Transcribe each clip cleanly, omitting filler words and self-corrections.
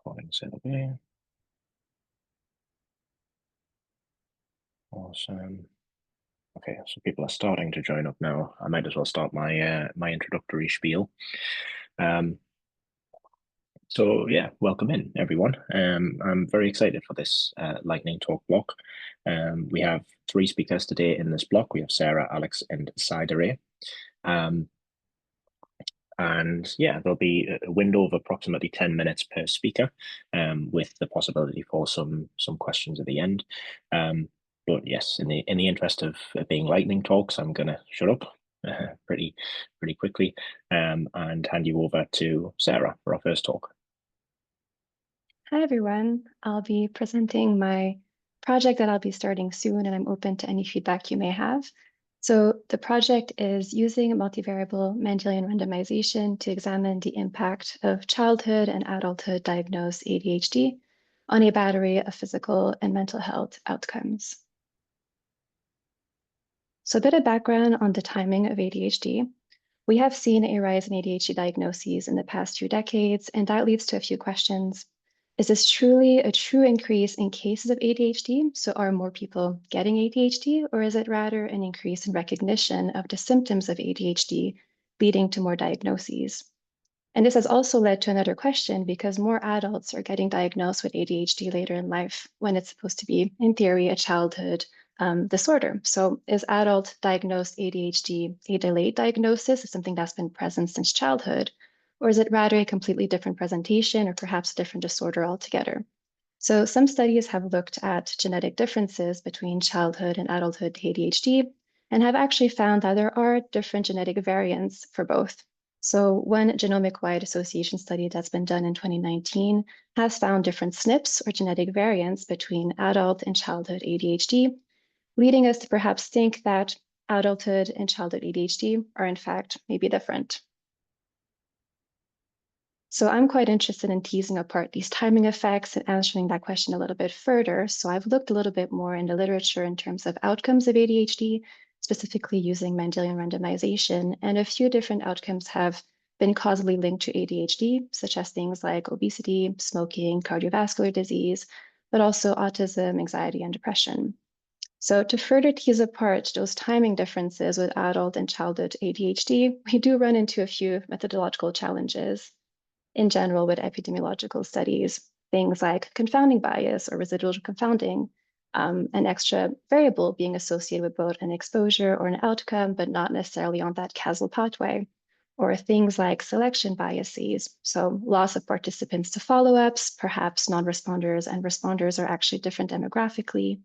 Recording set up here. Awesome. Okay, so people are starting to join up now. I might as well start my my introductory spiel. So yeah, welcome in everyone. I'm very excited for this lightning talk block. We have 3 speakers today in this block. We have Sarah, Alex, and Psydere. And yeah, there'll be a window of approximately 10 minutes per speaker, with the possibility for some questions at the end. But yes, in the interest of being lightning talks, I'm gonna shut up pretty quickly, and hand you over to Sarah for our first talk. Hi, everyone. I'll be presenting my project that I'll be starting soon, and I'm open to any feedback you may have. So the project is using multivariable Mendelian randomization to examine the impact of childhood and adulthood diagnosed ADHD on a battery of physical and mental health outcomes. So a bit of background on the timing of ADHD. We have seen a rise in ADHD diagnoses in the past 2 decades, and that leads to a few questions. Is this truly a true increase in cases of ADHD? So are more people getting ADHD, or is it rather an increase in recognition of the symptoms of ADHD leading to more diagnoses? And this has also led to another question because more adults are getting diagnosed with ADHD later in life when it's supposed to be, in theory, a childhood disorder. So is adult diagnosed ADHD a delayed diagnosis, something that's been present since childhood? Or is it rather a completely different presentation or perhaps a different disorder altogether? So some studies have looked at genetic differences between childhood and adulthood ADHD and have actually found that there are different genetic variants for both. So one genomic-wide association study that's been done in 2019 has found different SNPs or genetic variants between adult and childhood ADHD, leading us to perhaps think that adulthood and childhood ADHD are in fact maybe different. So I'm quite interested in teasing apart these timing effects and answering that question a little bit further. So I've looked a little bit more in the literature in terms of outcomes of ADHD, specifically using Mendelian randomization, and a few different outcomes have been causally linked to ADHD, such as things like obesity, smoking, cardiovascular disease, but also autism, anxiety, and depression. So to further tease apart those timing differences with adult and childhood ADHD, we do run into a few methodological challenges in general with epidemiological studies, things like confounding bias or residual confounding, an extra variable being associated with both an exposure or an outcome, but not necessarily on that causal pathway, or things like selection biases. So loss of participants to follow-ups, perhaps non-responders and responders are actually different demographically,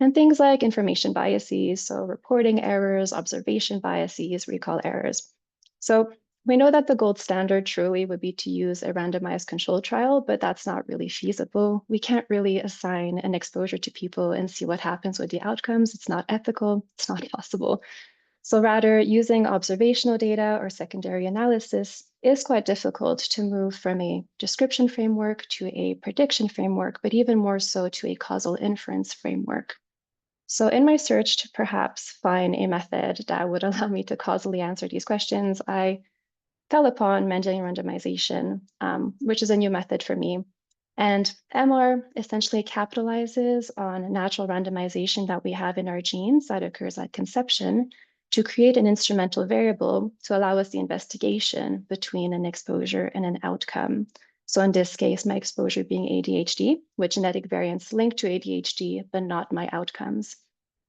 and things like information biases, so reporting errors, observation biases, recall errors. So we know that the gold standard truly would be to use a randomized control trial, but that's not really feasible. We can't really assign an exposure to people and see what happens with the outcomes. It's not ethical, it's not possible. So rather, using observational data or secondary analysis is quite difficult to move from a description framework to a prediction framework, but even more so to a causal inference framework. So in my search to perhaps find a method that would allow me to causally answer these questions, I fell upon Mendelian randomization, which is a new method for me. And MR essentially capitalizes on natural randomization that we have in our genes that occurs at conception to create an instrumental variable to allow us the investigation between an exposure and an outcome. So in this case, my exposure being ADHD, with genetic variants linked to ADHD, but not my outcomes.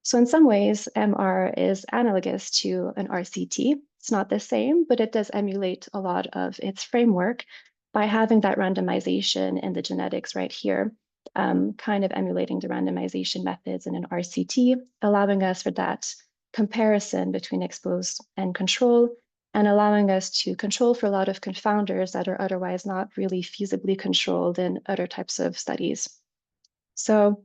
So in some ways, MR is analogous to an RCT. It's not the same, but it does emulate a lot of its framework by having that randomization in the genetics right here, kind of emulating the randomization methods in an RCT, allowing us for that comparison between exposed and control, and allowing us to control for a lot of confounders that are otherwise not really feasibly controlled in other types of studies. So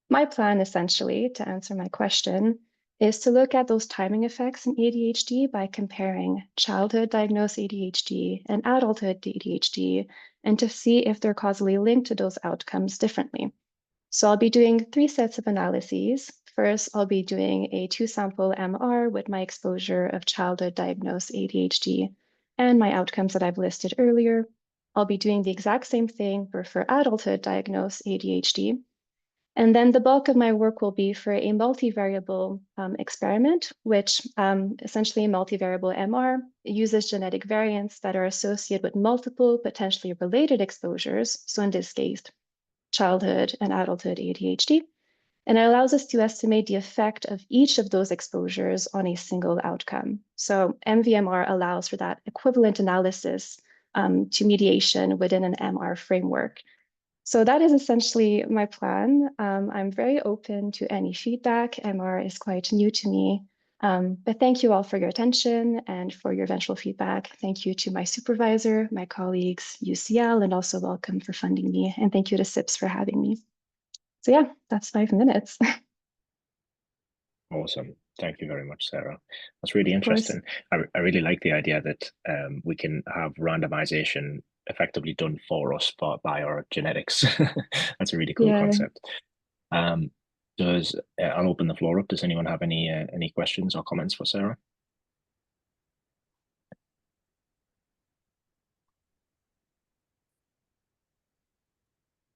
my plan, essentially, to answer my question, is to look at those timing effects in ADHD by comparing childhood diagnosed ADHD and adulthood ADHD, and to see if they're causally linked to those outcomes differently. So I'll be doing 3 sets of analyses. First, I'll be doing a 2-sample MR with my exposure of childhood diagnosed ADHD and my outcomes that I've listed earlier. I'll be doing the exact same thing for adulthood-diagnosed ADHD. And then the bulk of my work will be for a multivariable experiment, which essentially a multivariable MR uses genetic variants that are associated with multiple potentially related exposures. So in this case, childhood and adulthood ADHD. And it allows us to estimate the effect of each of those exposures on a single outcome. So MVMR allows for that equivalent analysis to mediation within an MR framework. So that is essentially my plan. I'm very open to any feedback. MR is quite new to me. But thank you all for your attention and for your eventual feedback. Thank you to my supervisor, my colleagues, UCL, and also welcome for funding me. And thank you to SIPS for having me. So yeah, that's 5 minutes. Awesome. Thank you very much, Sarah. That's really Of course. interesting. I really like the idea that we can have randomization effectively done for us by our genetics. That's a really cool Yeah. concept. Um, I'll open the floor up. Does anyone have any questions or comments for Sarah?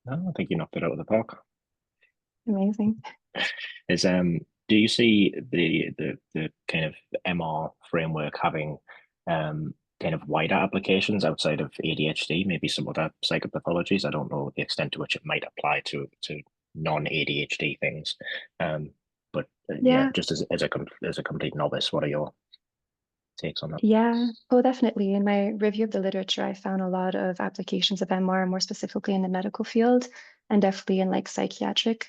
No, I think you knocked it out of the park. Amazing. Is Do you see the kind of MR framework having kind of wider applications outside of ADHD, maybe some other psychopathologies? I don't know the extent to which it might apply to non-ADHD things. But yeah, Yeah. just as a complete novice, what are your takes on that? Yeah. Oh, definitely. In my review of the literature, I found a lot of applications of MR, more specifically in the medical field, and definitely in like psychiatric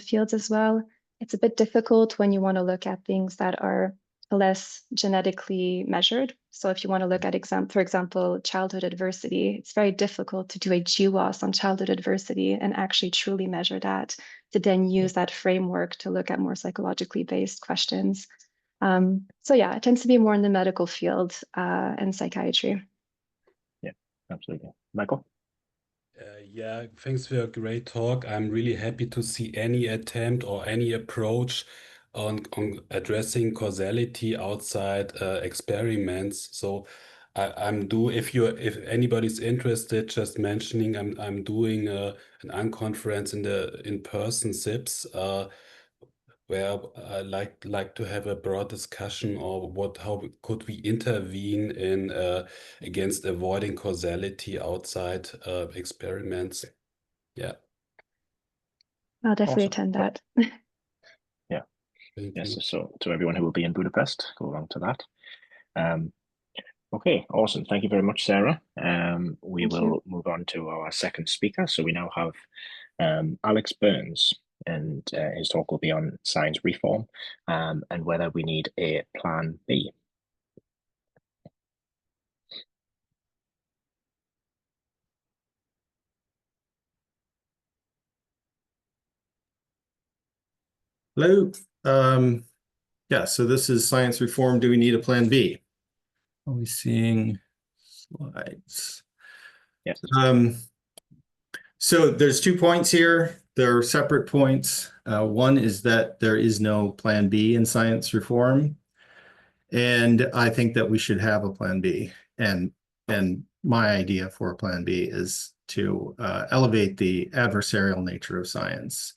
fields as well. It's a bit difficult when you want to look at things that are less genetically measured. So if you want to look at for example, childhood adversity, it's very difficult to do a GWAS on childhood adversity and actually truly measure that to then use that framework to look at more psychologically based questions. So yeah, it tends to be more in the medical field and psychiatry. Yeah, absolutely. Michael? Yeah, thanks for a great talk. I'm really happy to see any attempt or any approach on addressing causality outside experiments. So if anybody's interested, just mentioning I'm doing an unconference in the in-person SIPS where I like to have a broad discussion or how could we intervene in against avoiding causality outside experiments. Yeah, I'll definitely Awesome. attend that. Yeah. thank Yes. you. So to everyone who will be in Budapest, go along to that. Okay, awesome. Thank you very much, Sarah. We Thank you. will move on to our second speaker. So we now have Alex Byrnes, and his talk will be on science reform and whether we need a plan B. Hello. Yeah, so this is science reform. Do we need a plan B? Are we seeing slides? Yes. So there's 2 points here. They're separate points. One is that there is no plan B in science reform. And I think that we should have a plan B. And my idea for a plan B is to elevate the adversarial nature of science.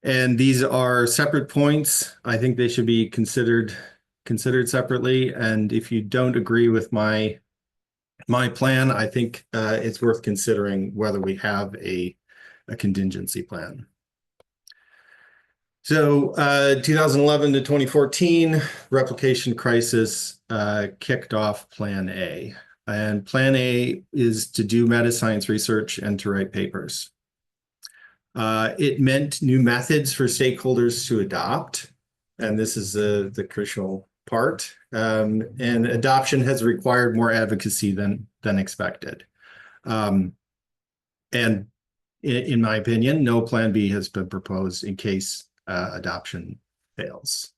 And these are separate points. I think they should be considered separately. And if you don't agree with my plan, I think it's worth considering whether we have a contingency plan. So 2011 to 2014, replication crisis kicked off Plan A. And Plan A is to do meta-science research and to write papers. It meant new methods for stakeholders to adopt, and this is the crucial part. And adoption has required more advocacy than expected. And in my opinion, no plan B has been proposed in case adoption fails.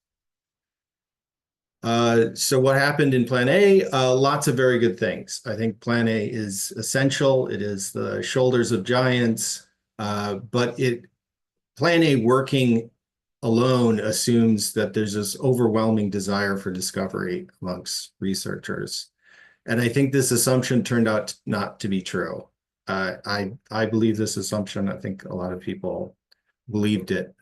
So what happened in Plan A? Lots of very good things. I think Plan A is essential. It is the shoulders of giants. But Plan A working alone assumes that there's this overwhelming desire for discovery amongst researchers. And I think this assumption turned out not to be true. I believe this assumption. I think a lot of people believed it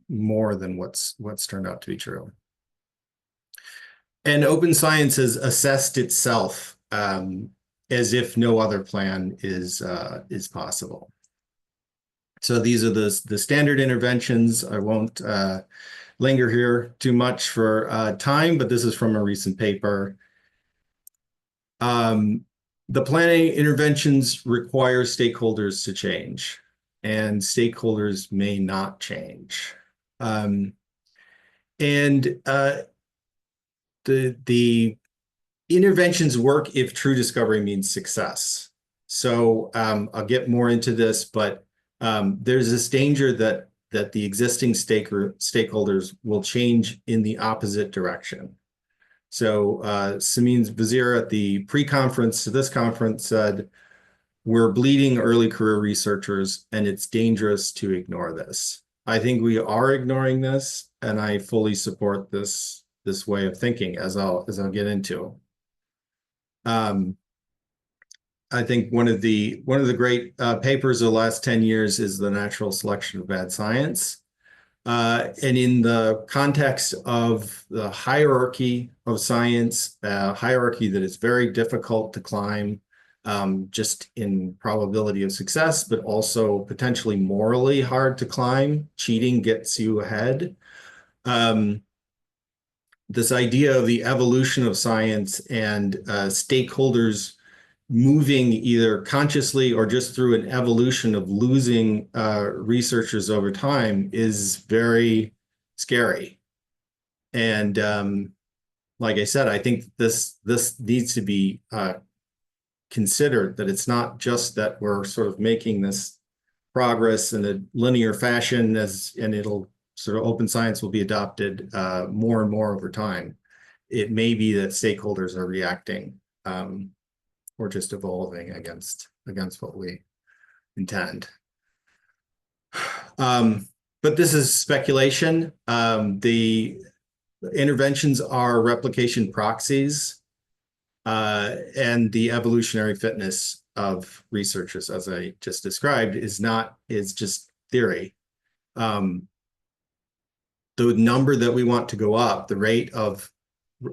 more than what's turned out to be true. And open science has assessed itself as if no other plan is possible. So these are the standard interventions. I won't linger here too much for time, but this is from a recent paper. The planning interventions require stakeholders to change, and stakeholders may not change. The interventions work if true discovery means success. So I'll get more into this, but there's this danger that the existing stakeholders will change in the opposite direction. So Samin Vazir at the pre-conference to this conference said, "We're bleeding early career researchers, and it's dangerous to ignore this." I think we are ignoring this, and I fully support this way of thinking, as I'll get into. I think one of the great papers of the last 10 years is The Natural Selection of Bad Science. And in the context of the hierarchy of science, hierarchy that is very difficult to climb, just in probability of success, but also potentially morally hard to climb. Cheating gets you ahead. This idea of the evolution of science and stakeholders moving either consciously or just through an evolution of losing researchers over time is very scary. And like I said, I think this needs to be considered, that it's not just that we're sort of making this progress in a linear fashion and it'll sort of open science will be adopted more and more over time. It may be that stakeholders are reacting or just evolving against what we intend. But this is speculation. The interventions are replication proxies, and the evolutionary fitness of researchers, as I just described, is just theory. The number that we want to go up, the rate of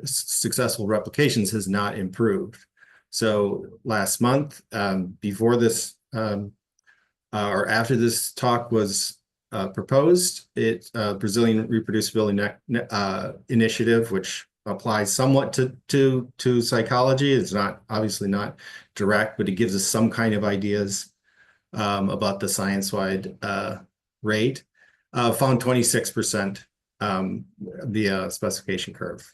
successful replications, has not improved. So last month, before this or after this talk was proposed, Brazilian Reproducibility Initiative, which applies somewhat to psychology. It's obviously not direct, but it gives us some kind of ideas about the science-wide rate. Found 26% via specification curve.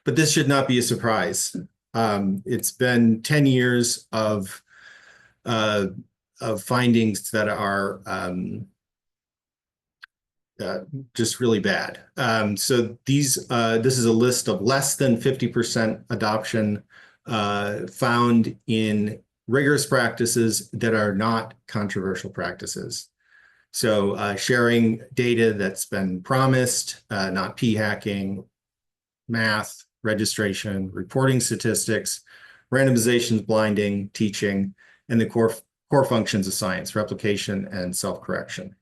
But this should not be a surprise. It's been 10 years of findings that are just really bad. So this is a list of less than 50% adoption found in rigorous practices that are not controversial practices. So sharing data that's been promised, not p-hacking, math, registration, reporting statistics, randomizations, blinding, teaching, and the core functions of science, replication and self-correction.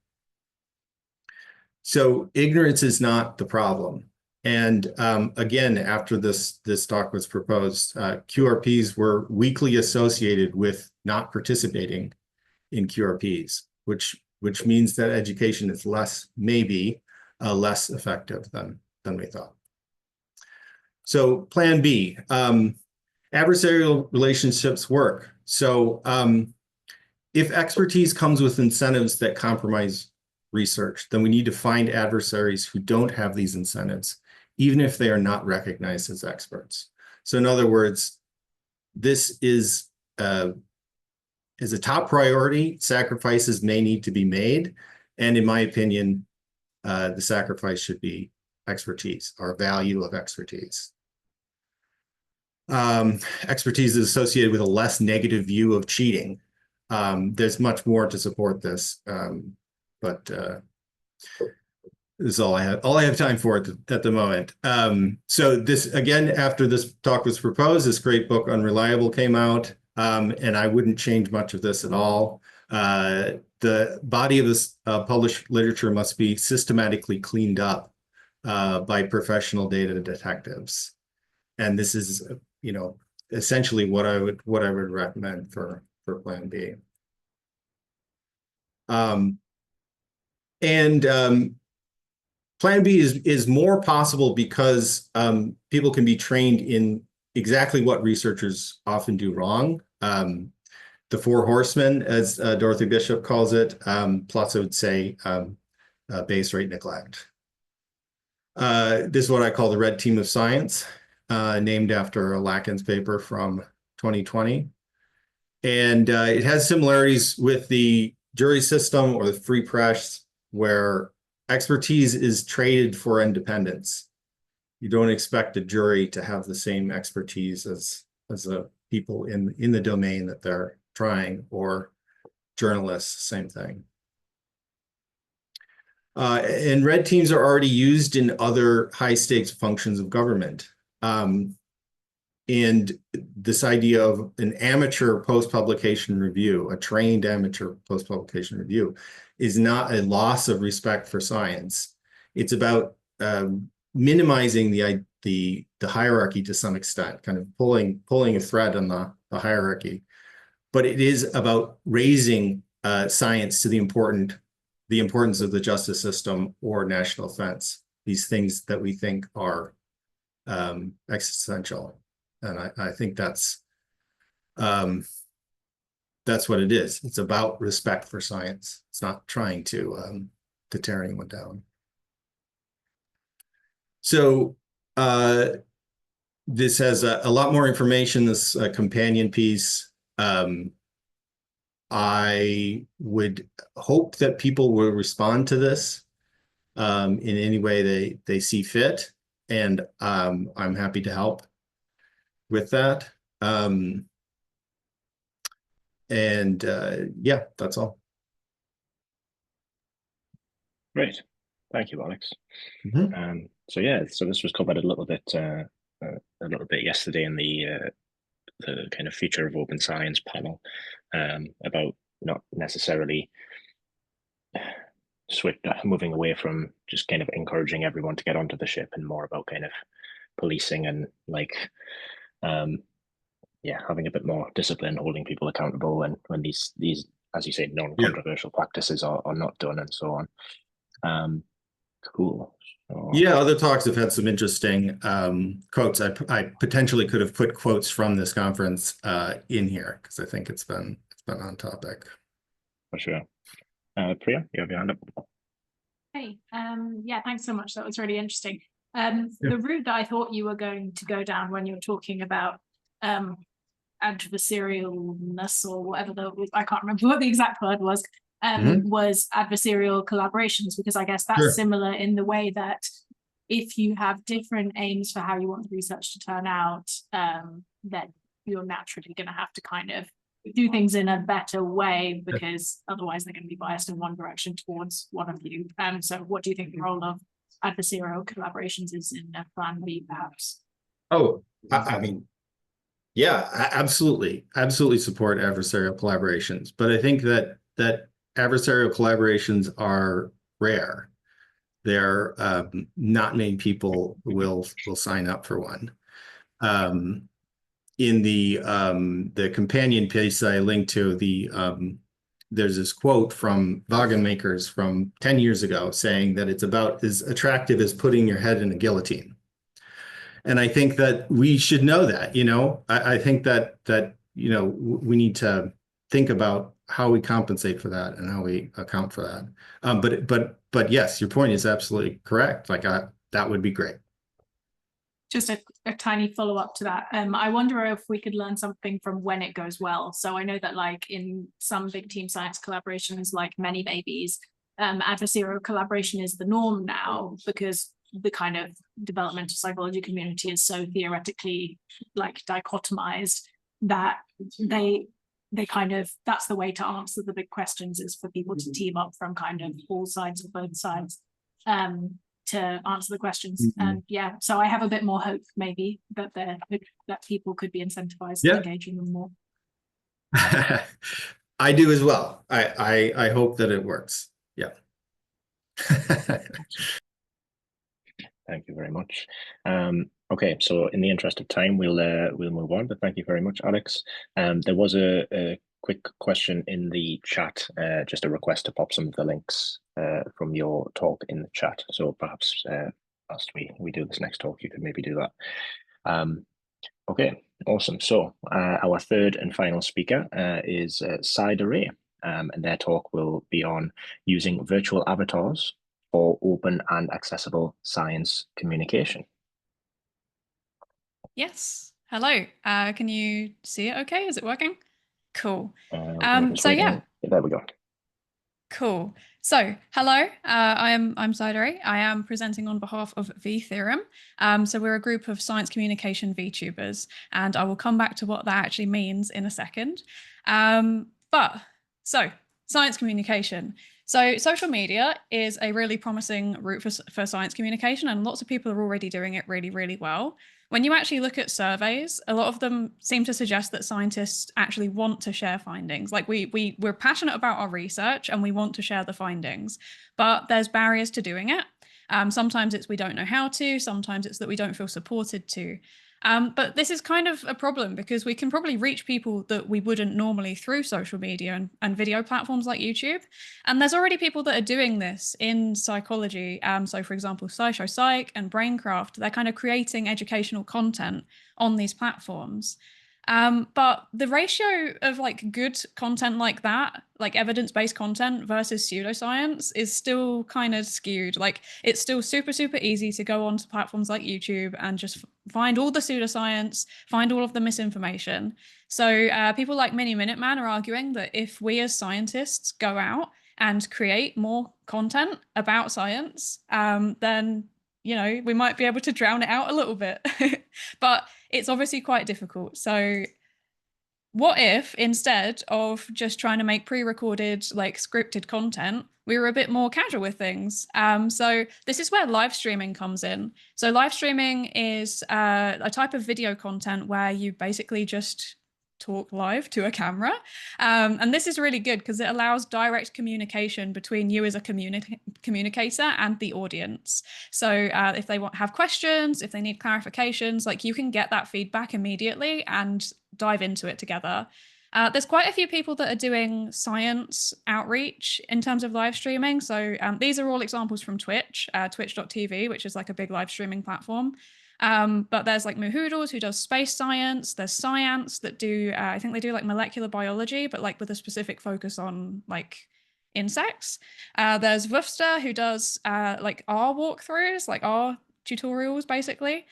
So ignorance is not the problem. And again, after this talk was proposed, QRPs were weakly associated with not participating in QRPs, which means that education is maybe less effective than we thought. So plan B, adversarial relationships work. So if expertise comes with incentives that compromise research, then we need to find adversaries who don't have these incentives, even if they are not recognized as experts. So in other words, this is a top priority. Sacrifices may need to be made. And in my opinion, the sacrifice should be expertise, or value of expertise. Expertise is associated with a less negative view of cheating. There's much more to support this, but This is all I have time for at the moment. So this, again, after this talk was proposed, this great book, Unreliable, came out, and I wouldn't change much of this at all. The body of this published literature must be systematically cleaned up by professional data detectives. And this is, you know, essentially what I would recommend for Plan B. Plan B is more possible because people can be trained in exactly what researchers often do wrong. The four horsemen, as Dorothy Bishop calls it, plus I would say base rate neglect. This is what I call the red team of science, named after a Lackins paper from 2020. And it has similarities with the jury system or the free press, where expertise is traded for independence. You don't expect a jury to have the same expertise as the people in the domain that they're trying, or journalists, same thing. And red teams are already used in other high stakes functions of government. And this idea of an amateur post-publication review, a trained amateur post-publication review, is not a loss of respect for science. It's about minimizing the hierarchy to some extent, kind of pulling a thread on the hierarchy. But it is about raising science to the importance of the justice system or national defense, these things that we think are existential. And I think that's what it is. It's about respect for science. It's not trying to tear anyone down. So this has a lot more information, this companion piece. I would hope that people will respond to this in any way they see fit. And I'm happy to help with that. Yeah, that's all. Great. Thank you, Alex. Mm-hmm. So yeah, so this was covered a little bit yesterday in the kind of future of open science panel, about not necessarily moving away from just kind of encouraging everyone to get onto the ship, and more about kind of policing and like having a bit more discipline, holding people accountable when these as you say, non-controversial practices are not done, and so on. Cool. Yeah, other talks have had some interesting quotes. I potentially could have put quotes from this conference in here, because I think it's been on topic. For sure. Priya, you have your hand up. Hey, yeah, thanks so much. That was really interesting. The route that I thought you were going to go down when you were talking about adversarialness, or whatever I can't remember what the exact word was, was adversarial collaborations, because I guess that's similar in the way that if you have different aims for how you want the research to turn out, then you're naturally going to have to kind of do things in a better way, because otherwise they're going to be biased in one direction towards one of you. So what do you think the role of adversarial collaborations is in Plan B, perhaps? Oh, I mean, yeah, absolutely support adversarial collaborations, but I think that adversarial collaborations are rare. There not many people will sign up for one. In the companion piece I linked to, there's this quote from Wagenmakers from 10 years ago saying that it's about as attractive as putting your head in a guillotine. And I think that we should know that, I think that we need to think about how we compensate for that and how we account for that. But yes, your point is absolutely correct. Like that would be great. Just a tiny follow-up to that. I wonder if we could learn something from when it goes well. So I know that like in some big team science collaborations, like Many Babies, adversarial collaboration is the norm now, because the kind of developmental psychology community is so theoretically like dichotomized that they kind of, that's the way to answer the big questions, is for people to team up from kind of all sides or both sides. to answer the questions. And yeah, so I have a bit more hope maybe that that people could be incentivized to engage in them more. I do as well. I hope that it works. Yeah. Thank you very much. Okay, so in the interest of time, we'll move on. But thank you very much, Alex. There was a quick question in the chat, just a request to pop some of the links from your talk in the chat. So perhaps as we do this next talk, you could maybe do that. Okay, awesome. So our third and final speaker is Psydere, and their talk will be on using virtual avatars for open and accessible science communication. Yes. Hello. Can you see it okay? Is it working? Cool. So yeah, there we go. Cool. So, hello, I'm Psydere. I am presenting on behalf of V-Theorem. So we're a group of science communication VTubers, and I will come back to what that actually means in a second. Science communication. So social media is a really promising route for science communication, and lots of people are already doing it really, really well. When you actually look at surveys, a lot of them seem to suggest that scientists actually want to share findings. Like we're passionate about our research and we want to share the findings, but there's barriers to doing it. Sometimes it's we don't know how to, sometimes it's that we don't feel supported to. But this is kind of a problem because we can probably reach people that we wouldn't normally through social media and video platforms like YouTube. And there's already people that are doing this in psychology. So for example, SciShow Psych and Braincraft, they're kind of creating educational content on these platforms. But the ratio of like good content like that, like evidence-based content versus pseudoscience is still kind of skewed. Like it's still super, super easy to go onto platforms like YouTube and just find all the pseudoscience, find all of the misinformation. So people like Mini Minuteman are arguing that if we as scientists go out and create more content about science, then we might be able to drown it out a little bit. But it's obviously quite difficult. So what if instead of just trying to make pre-recorded, like scripted content, we were a bit more casual with things? So this is where live streaming comes in. So live streaming is a type of video content where you basically just talk live to a camera. And this is really good because it allows direct communication between you as a communicator and the audience. So if they have questions, if they need clarifications, like you can get that feedback immediately and dive into it together. There's quite a few people that are doing science outreach in terms of live streaming. So these are all examples from Twitch, twitch.tv, which is like a big live streaming platform. But there's like Muhoodles who does space science. There's Science that do, I think they do like molecular biology, but like with a specific focus on like insects. There's Woofster who does like R walkthroughs, like R tutorials basically.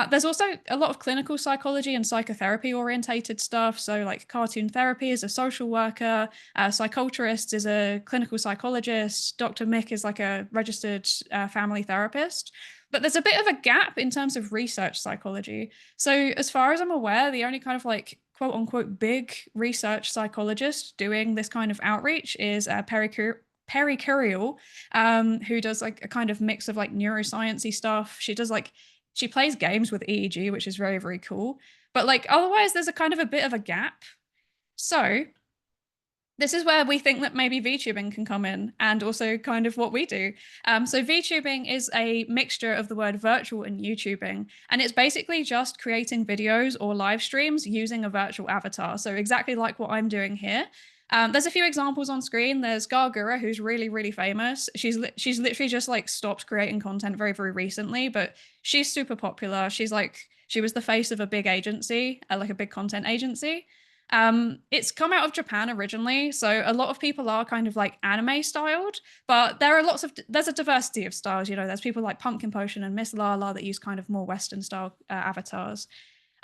There's also a lot of clinical psychology and psychotherapy orientated stuff. So like Cartoon Therapy is a social worker, Psychoterist is a clinical psychologist, Dr. Mick is like a registered family therapist. But there's a bit of a gap in terms of research psychology. So as far as I'm aware, the only kind of like quote unquote big research psychologist doing this kind of outreach is Perry Curiel, who does like a kind of mix of like neuroscience-y stuff. She plays games with EEG, which is very, very cool. But like otherwise, there's a kind of a bit of a gap. So this is where we think that maybe VTubing can come in and also kind of what we do. So VTubing is a mixture of the word virtual and YouTubing, and it's basically just creating videos or live streams using a virtual avatar. So exactly like what I'm doing here. There's a few examples on screen. There's Gargura, who's really, really famous. She's literally just like stopped creating content very, very recently, but she's super popular. She was the face of a big agency, like a big content agency. It's come out of Japan originally, so a lot of people are kind of like anime styled, but there's a diversity of styles. There's people like Pumpkin Potion and Miss Lala that use kind of more Western style avatars.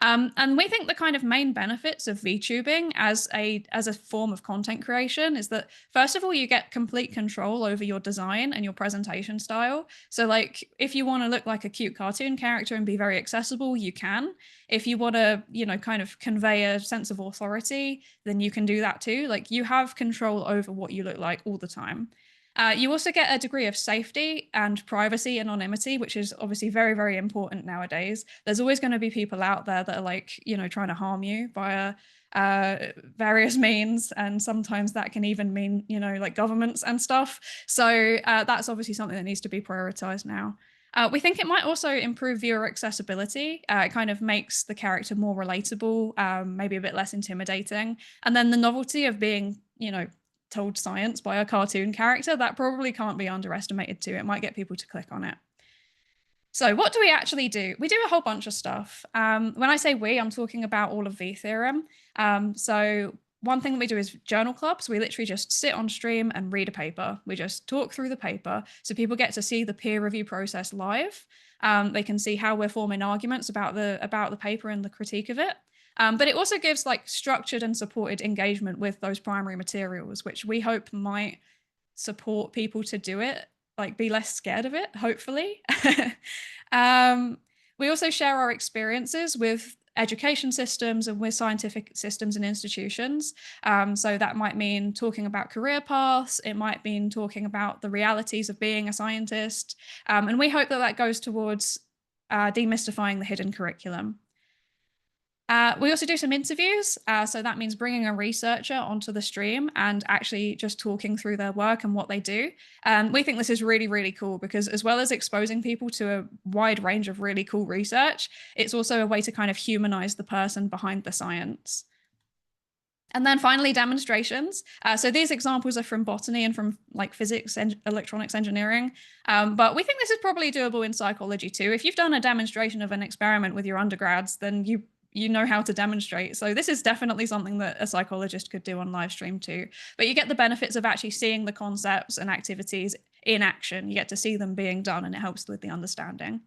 And we think the kind of main benefits of VTubing as a form of content creation is that, first of all, you get complete control over your design and your presentation style. So like if you want to look like a cute cartoon character and be very accessible, you can. If you want to, kind of convey a sense of authority, then you can do that too. Like you have control over what you look like all the time. You also get a degree of safety and privacy, anonymity, which is obviously very, very important nowadays. There's always going to be people out there that are like, you know, trying to harm you via various means, and sometimes that can even mean, you know, like governments and stuff. So that's obviously something that needs to be prioritized now. We think it might also improve viewer accessibility. It kind of makes the character more relatable, maybe a bit less intimidating. And then the novelty of being, you know, told science by a cartoon character, that probably can't be underestimated too. It might get people to click on it. So what do we actually do? We do a whole bunch of stuff. When I say we, I'm talking about all of V-Theorem. So one thing that we do is journal clubs. We literally just sit on stream and read a paper. We just talk through the paper. So people get to see the peer review process live. They can see how we're forming arguments about the paper and the critique of it. But it also gives like structured and supported engagement with those primary materials, which we hope might support people to do it, like be less scared of it, hopefully. We also share our experiences with education systems and with scientific systems and institutions. So that might mean talking about career paths. It might mean talking about the realities of being a scientist. And we hope that that goes towards demystifying the hidden curriculum. We also do some interviews. So that means bringing a researcher onto the stream and actually just talking through their work and what they do. We think this is really, really cool because as well as exposing people to a wide range of really cool research, it's also a way to kind of humanize the person behind the science. And then finally, demonstrations. So these examples are from botany and from like physics and electronics engineering. But we think this is probably doable in psychology too. If you've done a demonstration of an experiment with your undergrads, then you know how to demonstrate. So this is definitely something that a psychologist could do on live stream too. But you get the benefits of actually seeing the concepts and activities in action. You get to see them being done and it helps with the understanding.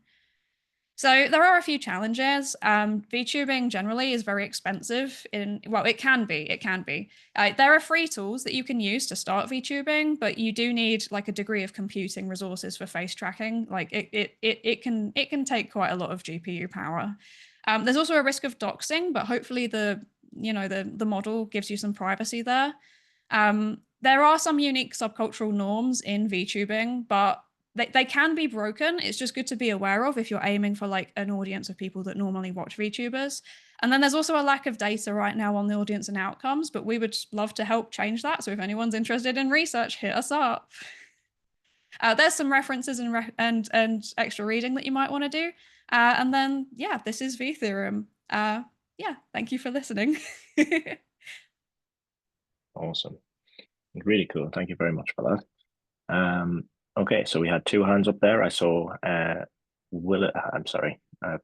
So there are a few challenges. VTubing generally is very expensive well, it can be. There are free tools that you can use to start VTubing, but you do need like a degree of computing resources for face tracking. Like it can take quite a lot of GPU power. There's also a risk of doxing, but hopefully the model gives you some privacy there. There are some unique subcultural norms in VTubing, but they can be broken. It's just good to be aware of if you're aiming for like an audience of people that normally watch VTubers. And then there's also a lack of data right now on the audience and outcomes, but we would love to help change that. So if anyone's interested in research, hit us up. There's some references and extra reading that you might want to do. And then, yeah, this is V-Theorem. Yeah, thank you for listening. Awesome. Really cool. Thank you very much for that. Okay, so we had two hands up there. I saw I'm sorry, I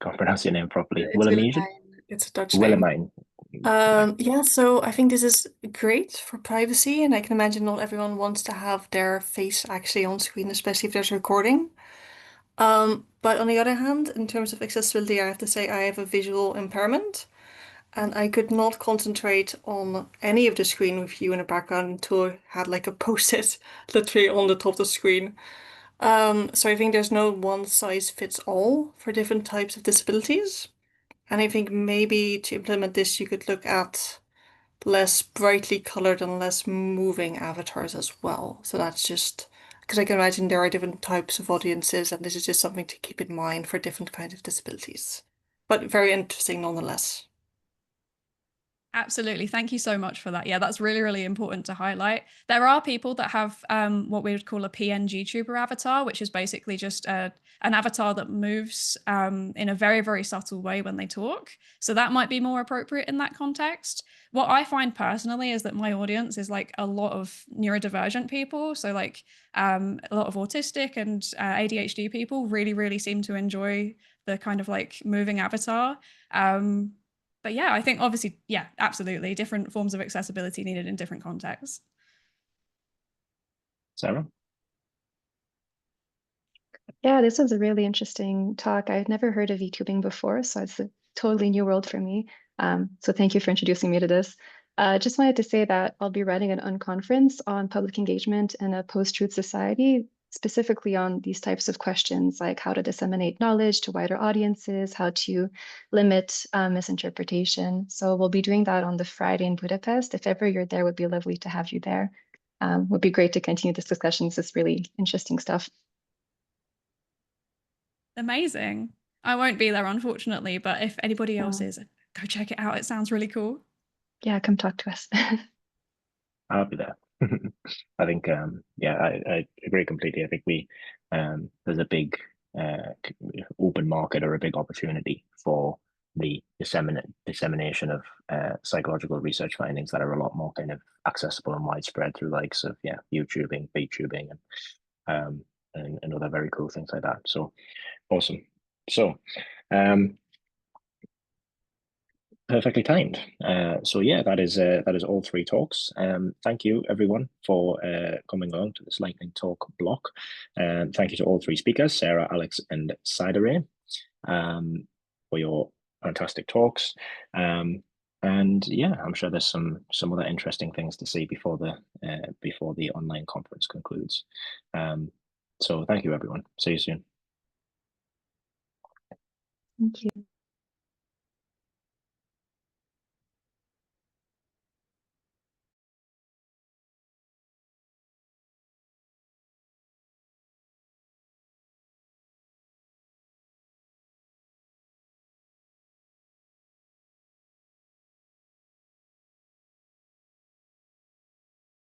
can't pronounce your name properly. Willemijn? It's a Dutch name. Willemijn. Yeah, so I think this is great for privacy, and I can imagine not everyone wants to have their face actually on screen, especially if there's a recording. But on the other hand, in terms of accessibility, I have to say I have a visual impairment, and I could not concentrate on any of the screen with you in the background until I had like a post-it literally on the top of the screen. So I think there's no one size fits all for different types of disabilities. And I think maybe to implement this, you could look at less brightly colored and less moving avatars as well. So that's just because I can imagine there are different types of audiences, and this is just something to keep in mind for different kinds of disabilities. But very interesting nonetheless. Absolutely. Thank you so much for that. Yeah, that's really, really important to highlight. There are people that have what we would call a PNG tuber avatar, which is basically just an avatar that moves in a very, very subtle way when they talk. So that might be more appropriate in that context. What I find personally is that my audience is like a lot of neurodivergent people. So like a lot of autistic and ADHD people really, really seem to enjoy the kind of like moving avatar. But yeah, I think obviously, yeah, absolutely. Different forms of accessibility needed in different contexts. Sarah? Yeah, this was a really interesting talk. I've never heard of VTubing before, so it's a totally new world for me. So thank you for introducing me to this. Just wanted to say that I'll be running an unconference on public engagement in a post-truth society, specifically on these types of questions, like how to disseminate knowledge to wider audiences, how to limit misinterpretation. So we'll be doing that on the Friday in Budapest. If ever you're there, it would be lovely to have you there. Would be great to continue this discussion. This is really interesting stuff. Amazing. I won't be there, unfortunately, but if anybody else is, go check it out. It sounds really cool. Yeah, come talk to us. I'll be there. I think, yeah, I agree completely. I think there's a big open market or a big opportunity for the dissemination of psychological research findings that are a lot more kind of accessible and widespread through likes of YouTubing, BTubing, and other very cool things like that. So awesome. So perfectly timed. So yeah, that is all three talks. Thank you everyone for coming along to this lightning talk block. Thank you to all three speakers, Sarah, Alex, and Psydere, for your fantastic talks. And yeah, I'm sure there's some other interesting things to see before the online conference concludes. So thank you everyone. See you soon. Thank you.